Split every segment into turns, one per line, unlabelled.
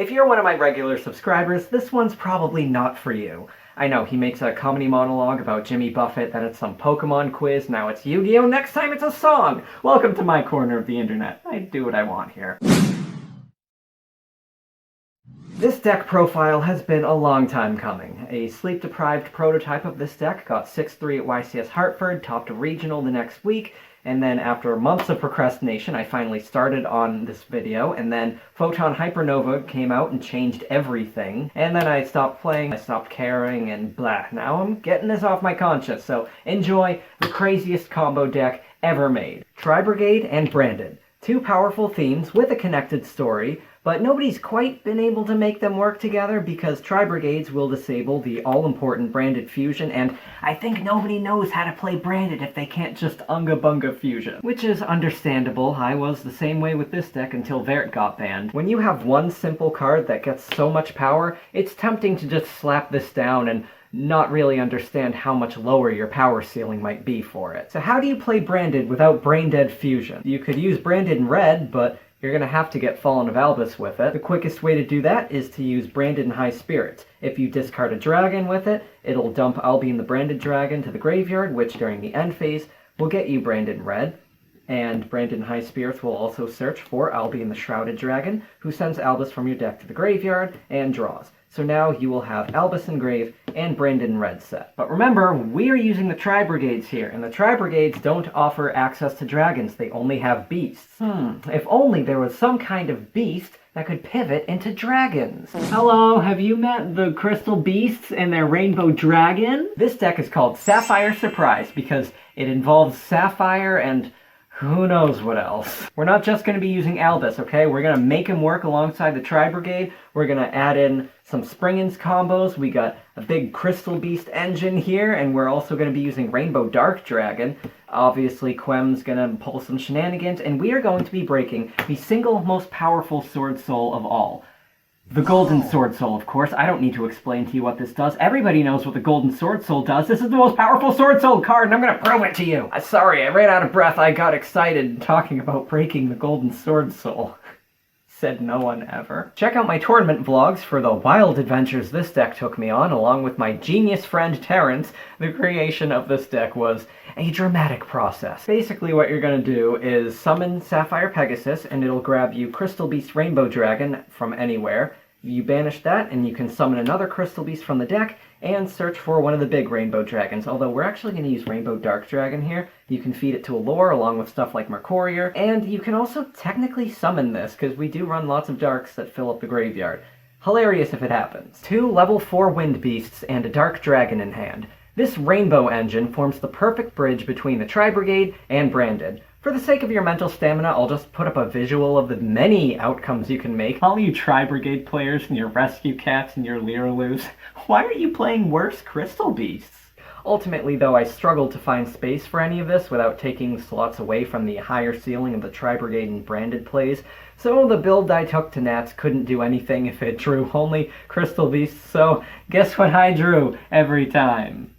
If you're one of my regular subscribers, this one's probably not for you. I know, he makes a comedy monologue about Jimmy Buffett, then it's some Pokemon quiz, now it's Yu-Gi-Oh!, next time it's a song! Welcome to my corner of the internet. I do what I want here. This deck profile has been a long time coming. A sleep-deprived prototype of this deck got 6-3 at YCS Hartford, topped a regional the next week, and then after months of procrastination, I finally started on this video, and then Photon Hypernova came out and changed everything, and then I stopped playing, I stopped caring, and blah. Now I'm getting this off my conscience, so enjoy the craziest combo deck ever made. Tri-Brigade and Branded. Two powerful themes with a connected story, but nobody's quite been able to make them work together because Tri-Brigades will disable the all-important Branded fusion, and I think nobody knows how to play Branded if they can't just Unga-Bunga fusion. Which is understandable. I was the same way with this deck until Verte got banned. When you have one simple card that gets so much power, it's tempting to just slap this down and not really understand how much lower your power ceiling might be for it. So how do you play Branded without Brain-Dead fusion? You could use Branded in red, but you're gonna have to get Fallen of Albaz with it. The quickest way to do that is to use Branded in High Spirits. If you discard a dragon with it, it'll dump Albion the Branded Dragon to the graveyard, which during the end phase will get you Branded in red. And Branded in High Spirits will also search for Albion the Shrouded Dragon, who sends Albaz from your deck to the graveyard and draws. So now you will have Albaz in grave and Branded in red set. But remember, we are using the Tri-Brigades here, and the Tri-Brigades don't offer access to dragons, they only have beasts. If only there was some kind of beast that could pivot into dragons. Hello, have you met the Crystal Beasts and their Rainbow Dragon? This deck is called Sapphire Surprise because it involves Sapphire and who knows what else. We're not just going to be using Albaz, okay? We're going to make him work alongside the Tri-Brigade. We're going to add in some Springans combos. We got a big Crystal Beast engine here, and we're also going to be using Rainbow Dark Dragon. Obviously, Quem's going to pull some shenanigans, and we are going to be breaking the single most powerful Sword Soul of all. The Golden Sword Soul, of course. I don't need to explain to you what this does. Everybody knows what the Golden Sword Soul does. This is the most powerful Sword Soul card, and I'm gonna prove it to you! Sorry, I ran out of breath. I got excited talking about breaking the Golden Sword Soul. Said no one ever. Check out my tournament vlogs for the wild adventures this deck took me on, along with my genius friend Terrence. The creation of this deck was a dramatic process. Basically what you're gonna do is summon Sapphire Pegasus, and it'll grab you Crystal Beast Rainbow Dragon from anywhere. You banish that, and you can summon another Crystal Beast from the deck, and search for one of the big Rainbow Dragons. Although we're actually going to use Rainbow Dark Dragon here. You can feed it to a lore, along with stuff like Mercurier, and you can also technically summon this, because we do run lots of Darks that fill up the graveyard. Hilarious if it happens. 2 level 4 Wind Beasts and a Dark Dragon in hand. This Rainbow engine forms the perfect bridge between the Tri-Brigade and Branded. For the sake of your mental stamina, I'll just put up a visual of the many outcomes you can make. All you Tri-Brigade players and your Rescue Cats and your Liraloos, why are you playing worse Crystal Beasts? Ultimately, though, I struggled to find space for any of this without taking slots away from the higher ceiling of the Tri-Brigade and Branded plays, so the build I took to Nats couldn't do anything if it drew only Crystal Beasts, so guess what I drew every time?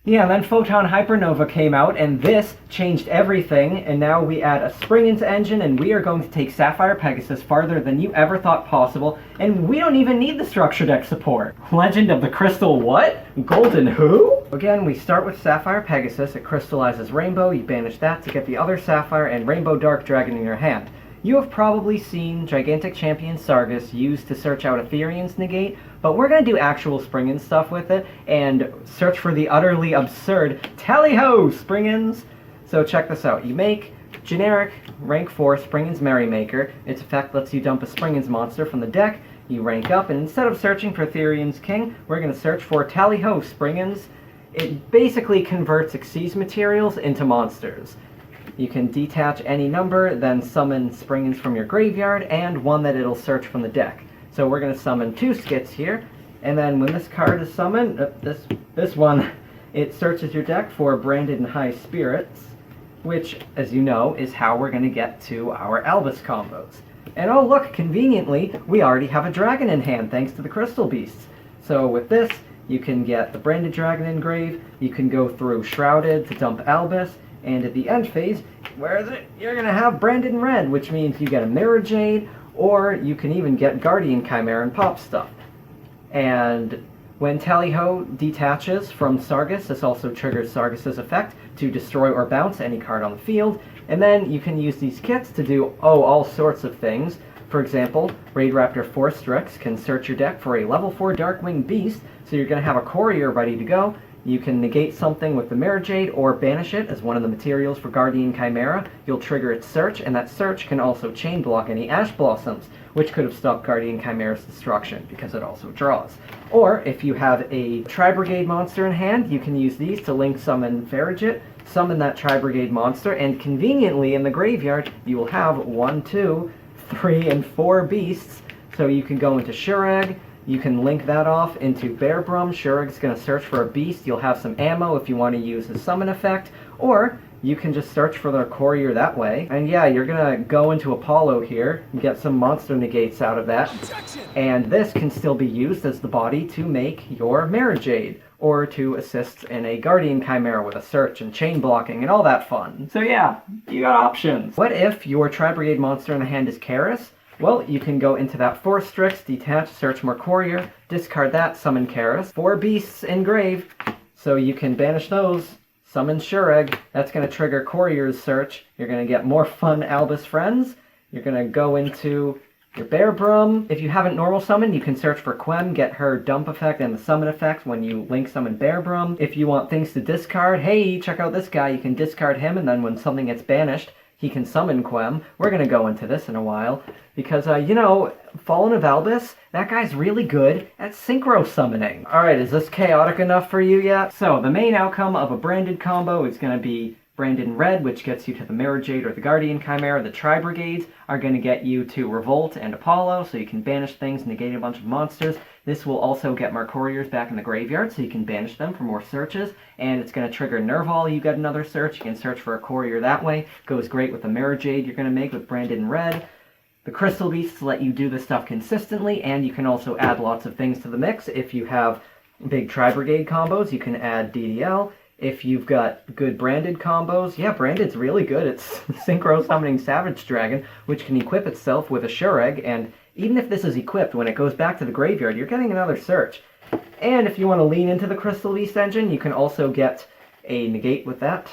Yeah, then Photon Hypernova came out, and this changed everything, and now we add a Springans engine, and we are going to take Sapphire Pegasus farther than you ever thought possible, and we don't even need the structure deck support. Legend of the Crystal what? Golden who? Again, we start with Sapphire Pegasus, it crystallizes Rainbow, you banish that to get the other Sapphire and Rainbow Dark Dragon in your hand. You have probably seen Gigantic Champion Sargus used to search out Ethereum's negate, but we're going to do actual Springans stuff with it, and search for the utterly absurd Tally-Ho Springans! So check this out. You make generic rank 4 Springans Merrymaker. Its effect lets you dump a Springans monster from the deck. You rank up, and instead of searching for Ethereum's King, we're going to search for Tally-Ho Springans. It basically converts Xyz materials into monsters. You can detach any number, then summon Springans from your graveyard, and one that it'll search from the deck. So we're going to summon 2 skits here, and then when this card is summoned, this one, it searches your deck for Branded in High Spirits, which, as you know, is how we're going to get to our Albaz combos. And oh look, conveniently, we already have a dragon in hand thanks to the Crystal Beasts. So with this, you can get the Branded Dragon in grave, you can go through Shrouded to dump Albaz, and at the end phase, where is it? You're going to have Branded in red, which means you get a Mirror Jade, or you can even get Guardian Chimera and pop stuff. And when Tally-Ho detaches from Sargus, this also triggers Sargus' effect to destroy or bounce any card on the field, and then you can use these kits to do, all sorts of things. For example, Raid Raptor Forstrix can search your deck for a level 4 Darkwing Beast, so you're going to have a Courier ready to go. You can negate something with the Mirror Jade or banish it as one of the materials for Guardian Chimera. You'll trigger its search, and that search can also chain block any Ash Blossoms, which could have stopped Guardian Chimera's destruction, because it also draws. Or, if you have a Tri-Brigade monster in hand, you can use these to link summon Farigit, summon that Tri-Brigade monster, and conveniently in the graveyard, you will have 1, 2, 3, and 4 beasts. So you can go into Shurag, you can link that off into Bearbrum. Shurag's going to search for a beast. You'll have some ammo if you want to use the summon effect, or you can just search for their Courier that way. And yeah, you're going to go into Apollo here and get some monster negates out of that. And this can still be used as the body to make your Mirror Jade, or to assist in a Guardian Chimera with a search and chain blocking and all that fun. So yeah, you got options. What if your Tri-Brigade monster in the hand is Karis? Well, you can go into that Forstrix, detach, search more Courier, discard that, summon Karis. 4 beasts in grave, so you can banish those, summon Shurag. That's going to trigger Courier's search. You're going to get more fun Albaz friends. You're going to go into your Bearbrum. If you haven't normal summoned, you can search for Quem, get her dump effect and the summon effect when you link summon Bearbrum. If you want things to discard, hey, check out this guy, you can discard him, and then when something gets banished, he can summon Quem. We're going to go into this in a while, because, Fallen of Albaz, that guy's really good at synchro summoning. Alright, is this chaotic enough for you yet? So, the main outcome of a branded combo is going to be branded in red, which gets you to the Mirror Jade or the Guardian Chimera. The Tri-Brigades are going to get you to Revolt and Apollo, so you can banish things, negate a bunch of monsters. This will also get more Couriers back in the graveyard, so you can banish them for more searches. And it's going to trigger Nerval, you get another search. You can search for a Courier that way. Goes great with the Mirror Jade you're going to make with branded in red. The Crystal Beasts let you do this stuff consistently, and you can also add lots of things to the mix. If you have big Tri-Brigade combos, you can add DDL. If you've got good branded combos, yeah, branded's really good. It's synchro summoning Savage Dragon, which can equip itself with a Shurag, and even if this is equipped, when it goes back to the graveyard, you're getting another search. And if you want to lean into the Crystal Beast engine, you can also get a negate with that.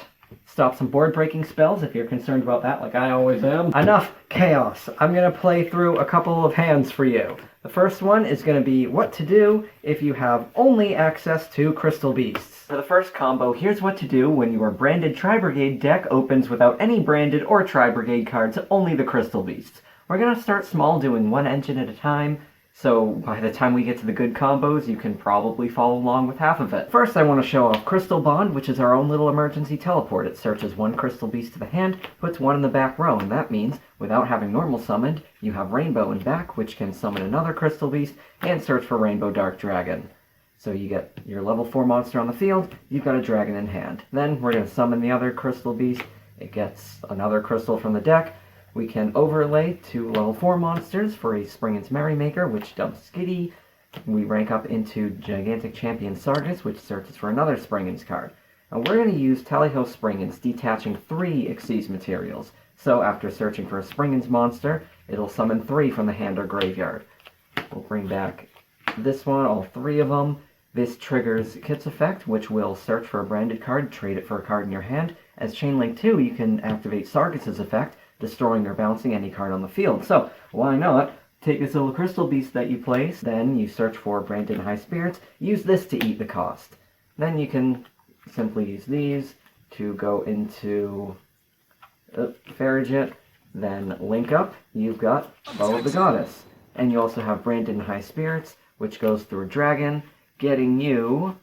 Stop some board-breaking spells if you're concerned about that, like I always am. Enough chaos. I'm going to play through a couple of hands for you. The first one is going to be what to do if you have only access to Crystal Beasts. For the first combo, here's what to do when your branded Tri-Brigade deck opens without any branded or Tri-Brigade cards, only the Crystal Beasts. We're going to start small, doing one engine at a time, so by the time we get to the good combos, you can probably follow along with half of it. First, I want to show off Crystal Bond, which is our own little emergency teleport. It searches 1 Crystal Beast to the hand, puts 1 in the back row, and that means, without having normal summoned, you have Rainbow in back, which can summon another Crystal Beast, and search for Rainbow Dark Dragon. So you get your level 4 monster on the field, you've got a dragon in hand. Then we're going to summon the other Crystal Beast, it gets another crystal from the deck. We can overlay 2 level 4 monsters for a Springans Merrymaker, which dumps Skitty. We rank up into Gigantic Champion Sargus, which searches for another Springans card. And we're going to use Tally-Ho Springans, detaching 3 Xyz materials. So after searching for a Springans monster, it'll summon 3 from the hand or graveyard. We'll bring back this one, all 3 of them. This triggers Kit's effect, which will search for a branded card, trade it for a card in your hand. As Chainlink 2, you can activate Sargus' effect, destroying or bouncing any card on the field. So, why not take this little Crystal Beast that you place, then you search for Branded High Spirits, use this to eat the cost. Then you can simply use these to go into Farigit, then link up, you've got Bow of the Goddess. And you also have Branded High Spirits, which goes through a dragon, getting you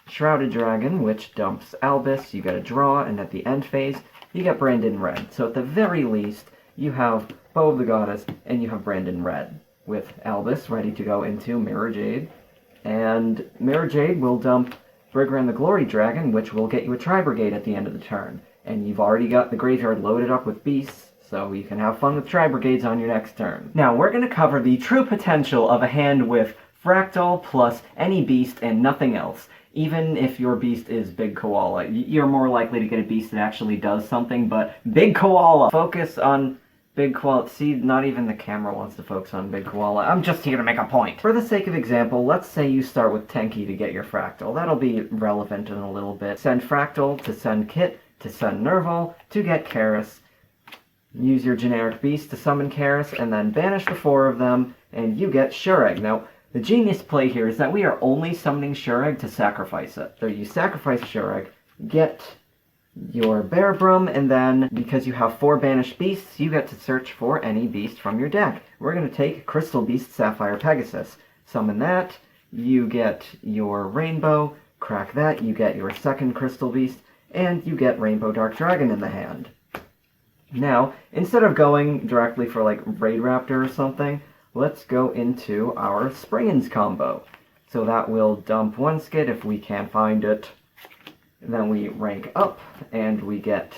Shrouded Dragon, which dumps Albaz, you get a draw, and at the end phase, you get Branded Red. So at the very least, you have Bow of the Goddess, and you have Branded Red, with Albaz ready to go into Mirror Jade. And Mirror Jade will dump Brigran the Glory Dragon, which will get you a Tri-Brigade at the end of the turn. And you've already got the graveyard loaded up with beasts, so you can have fun with Tri-Brigades on your next turn. Now, we're going to cover the true potential of a hand with Fraktall plus any beast and nothing else. Even if your beast is Big Koala, you're more likely to get a beast that actually does something, but Big Koala! Focus on Big Koala, see, not even the camera wants to focus on Big Koala. I'm just here to make a point. For the sake of example, let's say you start with Tenki to get your Fraktall. That'll be relevant in a little bit. Send Fraktall to send Kit to send Nerval to get Karis. Use your generic beast to summon Karis, and then banish the 4 of them, and you get Shureg. Now, the genius play here is that we are only summoning Shureg to sacrifice it. So you sacrifice Shureg, get your Bearbrum, and then, because you have 4 banished beasts, you get to search for any beast from your deck. We're going to take Crystal Beast Sapphire Pegasus. Summon that, you get your Rainbow, crack that, you get your second Crystal Beast, and you get Rainbow Dark Dragon in the hand. Now, instead of going directly for like Raid Raptor or something, let's go into our Springans combo. So that will dump 1 skid if we can find it. Then we rank up, and we get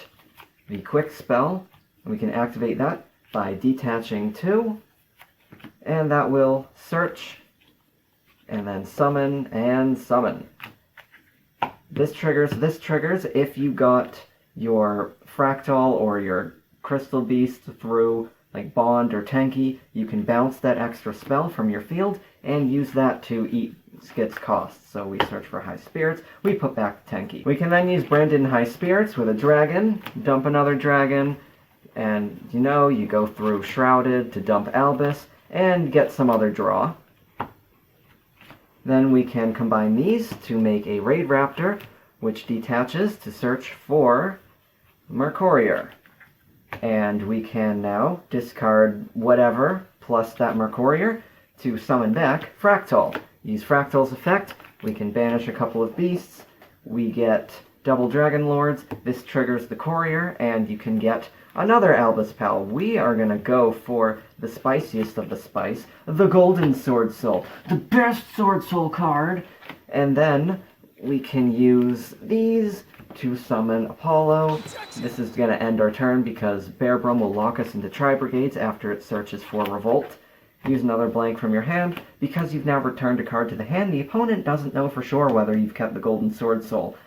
the quick spell. We can activate that by detaching 2, and that will search, and then summon, and summon. This triggers if you got your Fraktall or your Crystal Beast through like Bond or Tenki, you can bounce that extra spell from your field and use that to eat Skid's costs. So we search for High Spirits, we put back Tenki. We can then use Branded High Spirits with a dragon, dump another dragon, and you go through Shrouded to dump Albaz and get some other draw. Then we can combine these to make a Raid Raptor, which detaches to search for Mercurier. And we can now discard whatever plus that Mercurier to summon back Fraktall. Use Fraktall's effect, we can banish a couple of beasts, we get double Dragon Lords, this triggers the Courier, and you can get another Albaz Pal. We are going to go for the spiciest of the spice, the Golden Sword Soul, the best Sword Soul card, and then we can use these to summon Apollo. This is going to end our turn because Bearbrum will lock us into Tri-Brigades after it searches for Revolt. Use another blank from your hand. Because you've now returned a card to the hand, the opponent doesn't know for sure whether you've kept the Golden Sword Soul,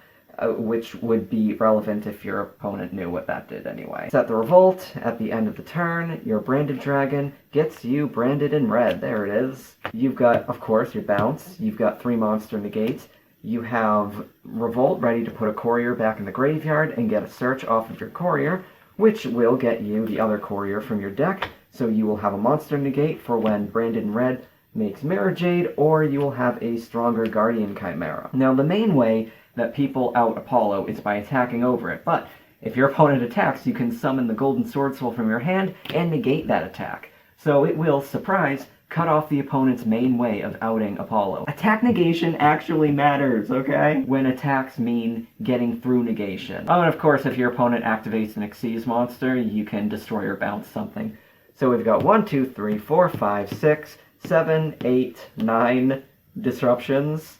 which would be relevant if your opponent knew what that did anyway. Set the Revolt at the end of the turn. Your Branded Dragon gets you branded in red. There it is. You've got, of course, your bounce. You've got 3 monster negates. You have Revolt ready to put a Courier back in the graveyard and get a search off of your Courier, which will get you the other Courier from your deck. So you will have a monster negate for when Branded in Red makes Mirror Jade, or you will have a stronger Guardian Chimera. Now, the main way that people out Apollo is by attacking over it, but if your opponent attacks, you can summon the Golden Sword Soul from your hand and negate that attack. So it will, surprise, cut off the opponent's main way of outing Apollo. Attack negation actually matters, okay? When attacks mean getting through negation. Oh, and of course, if your opponent activates an Xyz monster, you can destroy or bounce something. So we've got 1, 2, 3, 4, 5, 6, 7, 8, 9 disruptions.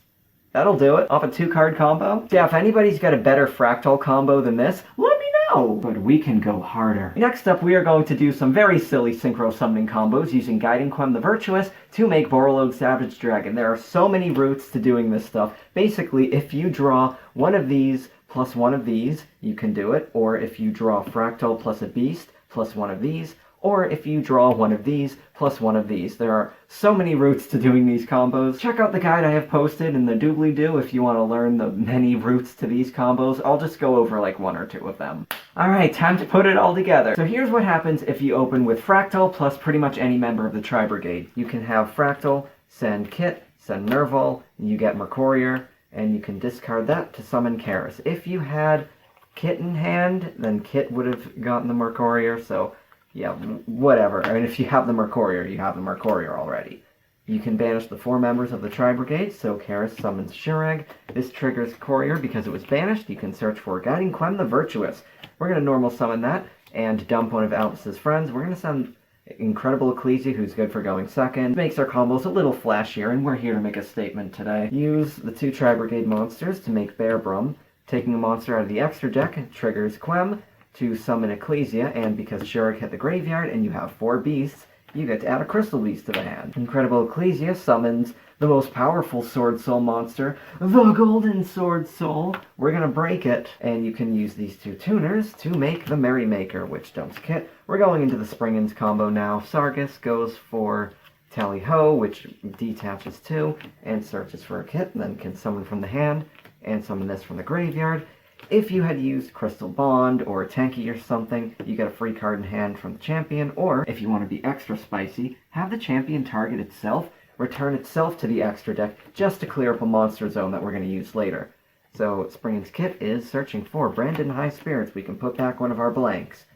That'll do it. Off a 2-card combo. Yeah, if anybody's got a better Fraktall combo than this, let me know! But we can go harder. Next up, we are going to do some very silly synchro summoning combos using Guiding Quem the Virtuous to make Borreload Savage Dragon. There are so many routes to doing this stuff. Basically, if you draw one of these plus one of these, you can do it. Or if you draw Fraktall plus a beast plus one of these, or if you draw one of these plus one of these. There are so many routes to doing these combos. Check out the guide I have posted in the doobly-doo if you want to learn the many routes to these combos. I'll just go over like 1 or 2 of them. Alright, time to put it all together. So here's what happens if you open with Fraktall plus pretty much any member of the Tri-Brigade. You can have Fraktall, send Kit, send Nerval, and you get Mercurier, and you can discard that to summon Karis. If you had Kit in hand, then Kit would have gotten the Mercurier, so yeah, whatever. I mean, if you have the Mercurier, you have the Mercurier already. You can banish the 4 members of the Tri-Brigade, so Karis summons Shureg. This triggers Courier because it was banished. You can search for Guiding Quem the Virtuous. We're going to normal summon that and dump one of Albaz's friends. We're going to summon Incredible Ecclesia, who's good for going second. Makes our combos a little flashier, and we're here to make a statement today. Use the 2 Tri-Brigade monsters to make Bearbrum. Taking a monster out of the extra deck triggers Quem to summon Ecclesia, and because Shureg hit the graveyard and you have 4 beasts, you get to add a Crystal Beast to the hand. Incredible Ecclesia summons the most powerful Sword Soul monster, the Golden Sword Soul. We're gonna break it, and you can use these two tuners to make the Merrymaker, which dumps kit. We're going into the Springans combo now. Sargus goes for Tally-Ho, which detaches 2 and searches for a kit, and then can summon from the hand and summon this from the graveyard. If you had used Crystal Bond or a Tanky or something, you get a free card in hand from the champion, or if you want to be extra spicy, have the champion target itself, return itself to the extra deck just to clear up a monster zone that we're going to use later. So Springans kit is searching for Brandon High Spirits. We can put back one of our blanks.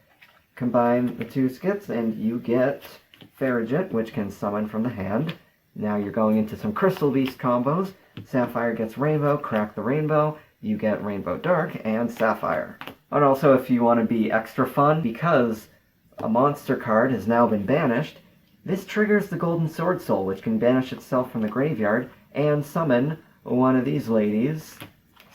Combine the 2 skits and you get Farragut, which can summon from the hand. Now you're going into some Crystal Beast combos. Sapphire gets Rainbow, crack the Rainbow, you get Rainbow Dark and Sapphire. And also, if you want to be extra fun, because a monster card has now been banished, this triggers the Golden Sword Soul, which can banish itself from the graveyard and summon one of these ladies.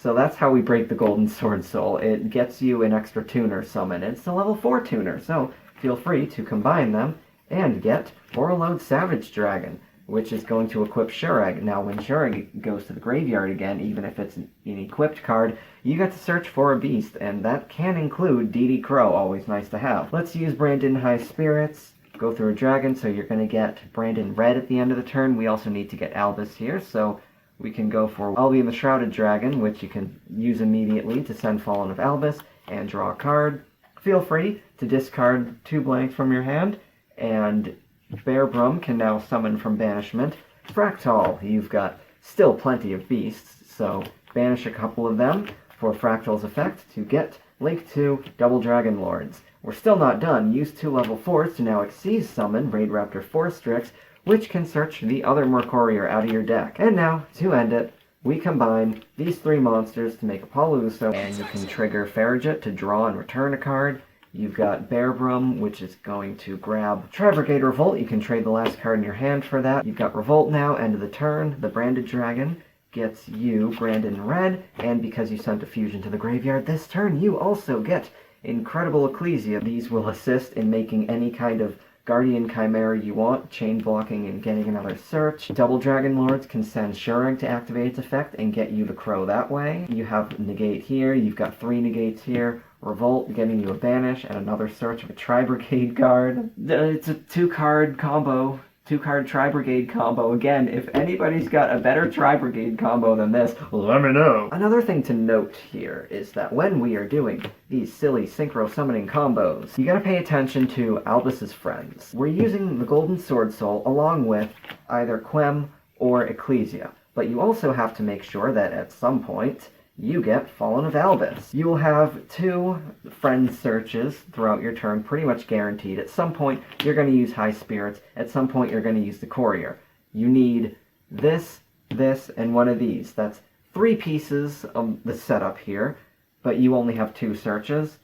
So that's how we break the Golden Sword Soul. It gets you an extra tuner summon. It's a level 4 tuner, so feel free to combine them and get Borreload Savage Dragon, which is going to equip Shurag. Now, when Shurag goes to the graveyard again, even if it's an equipped card, you get to search for a beast, and that can include DD Crow, always nice to have. Let's use Brandon High Spirits, go through a dragon, so you're going to get Brandon Red at the end of the turn. We also need to get Albaz here, so we can go for Albion the Shrouded Dragon, which you can use immediately to send Fallen of Albaz and draw a card. Feel free to discard 2 blanks from your hand, and Bearbrum can now summon from banishment. Fraktall, you've got still plenty of beasts, so banish a couple of them for Fraktall's effect to get Link 2 Double Dragon Lords. We're still not done. Use 2 level 4s to now Xyz summon Raid Raptor Forstrix, which can search the other Mercourier out of your deck. And now, to end it, we combine these 3 monsters to make a Paluso, and you can trigger Farragut to draw and return a card. You've got Bearbrum, which is going to grab Tri-Brigade Revolt. You can trade the last card in your hand for that. You've got Revolt now, end of the turn. The Branded Dragon gets you Brandon Red, and because you sent a fusion to the graveyard this turn, you also get Incredible Ecclesia. These will assist in making any kind of Guardian Chimera you want, chain blocking and getting another search. Double Dragon Lords can send Shurag to activate its effect and get you the Crow that way. You have Negate here, you've got 3 Negates here. Revolt getting you a banish and another search of a Tri-Brigade card. It's a 2-card combo. 2-card Tri-Brigade combo. Again, if anybody's got a better Tri-Brigade combo than this, let me know. Another thing to note here is that when we are doing these silly synchro summoning combos, you gotta pay attention to Albaz's friends. We're using the Golden Sword Soul along with either Quem or Ecclesia, but you also have to make sure that at some point you get Fallen of Albaz. You will have 2 friend searches throughout your turn, pretty much guaranteed. At some point, you're going to use High Spirits. At some point, you're going to use the Courier. You need this, and one of these. That's 3 pieces of the setup here, but you only have 2 searches.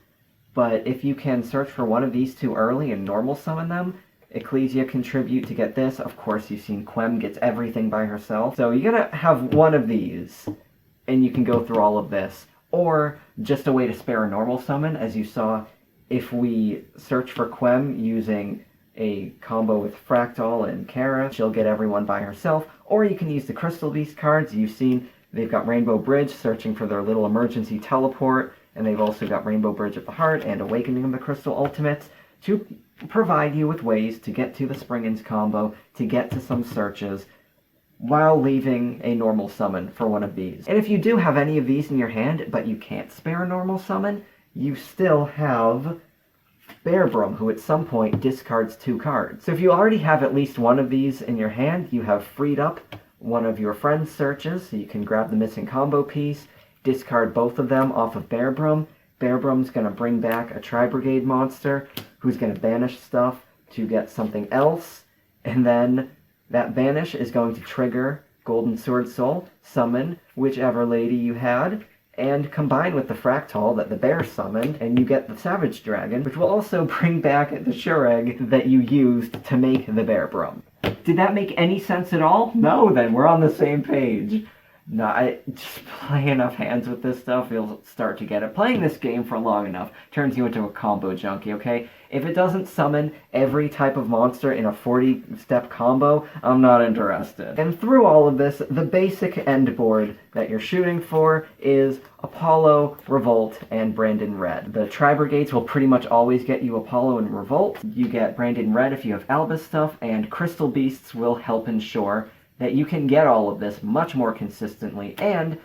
But if you can search for one of these 2 early and normal summon them, Ecclesia contribute to get this. Of course, you've seen Quem gets everything by herself. So you're going to have one of these, and you can go through all of this. Or just a way to spare a normal summon, as you saw if we search for Quem using a combo with Fraktall and Kara, she'll get everyone by herself. Or you can use the Crystal Beast cards. You've seen they've got Rainbow Bridge searching for their little emergency teleport, and they've also got Rainbow Bridge of the Heart and Awakening of the Crystal Ultimates to provide you with ways to get to the Springans combo, to get to some searches, while leaving a normal summon for one of these. And if you do have any of these in your hand, but you can't spare a normal summon, you still have Bearbrum, who at some point discards 2 cards. So if you already have at least one of these in your hand, you have freed up one of your friend's searches, so you can grab the missing combo piece, discard both of them off of Bearbrum. Bearbrum's going to bring back a Tri-Brigade monster, who's going to banish stuff to get something else, and then that banish is going to trigger Golden Sword Soul, summon whichever lady you had, and combine with the Fraktall that the bear summoned, and you get the Savage Dragon, which will also bring back the Shurag that you used to make the Bearbrum. Did that make any sense at all? No, then we're on the same page. No, just play enough hands with this stuff, you'll start to get it. Playing this game for long enough turns you into a combo junkie, okay? If it doesn't summon every type of monster in a 40-step combo, I'm not interested. And through all of this, the basic end board that you're shooting for is Apollo, Revolt, and Branded Red. The Tri-Brigades will pretty much always get you Apollo and Revolt. You get Branded Red if you have Albaz stuff, and Crystal Beasts will help ensure that you can get all of this much more consistently, and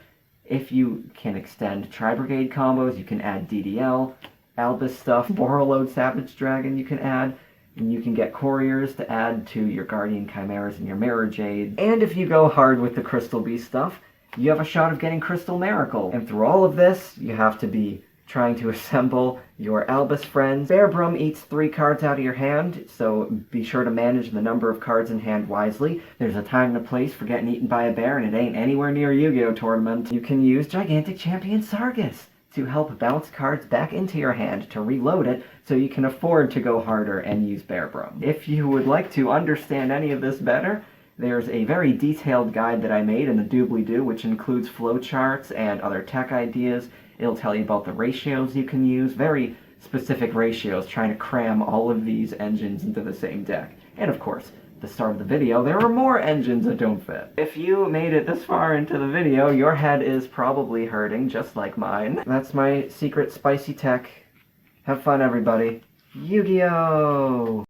if you can extend Tri-Brigade combos, you can add DDL, Albaz stuff, Borreload Savage Dragon you can add, and you can get Couriers to add to your Guardian Chimeras and your Mirror Jades. And if you go hard with the Crystal Beast stuff, you have a shot of getting Crystal Miracle. And through all of this, you have to be trying to assemble your Albaz friends. Bearbrum eats 3 cards out of your hand, so be sure to manage the number of cards in hand wisely. There's a time and a place for getting eaten by a bear, and it ain't anywhere near Yu-Gi-Oh! Tournament. You can use Gigantic Champion Sargus to help bounce cards back into your hand to reload it, so you can afford to go harder and use Bearbrum. If you would like to understand any of this better, there's a very detailed guide that I made in the doobly-doo, which includes flowcharts and other tech ideas. It'll tell you about the ratios you can use, very specific ratios, trying to cram all of these engines into the same deck. And of course, at the start of the video, there are more engines that don't fit. If you made it this far into the video, your head is probably hurting, just like mine. That's my secret spicy tech. Have fun, everybody. Yu-Gi-Oh!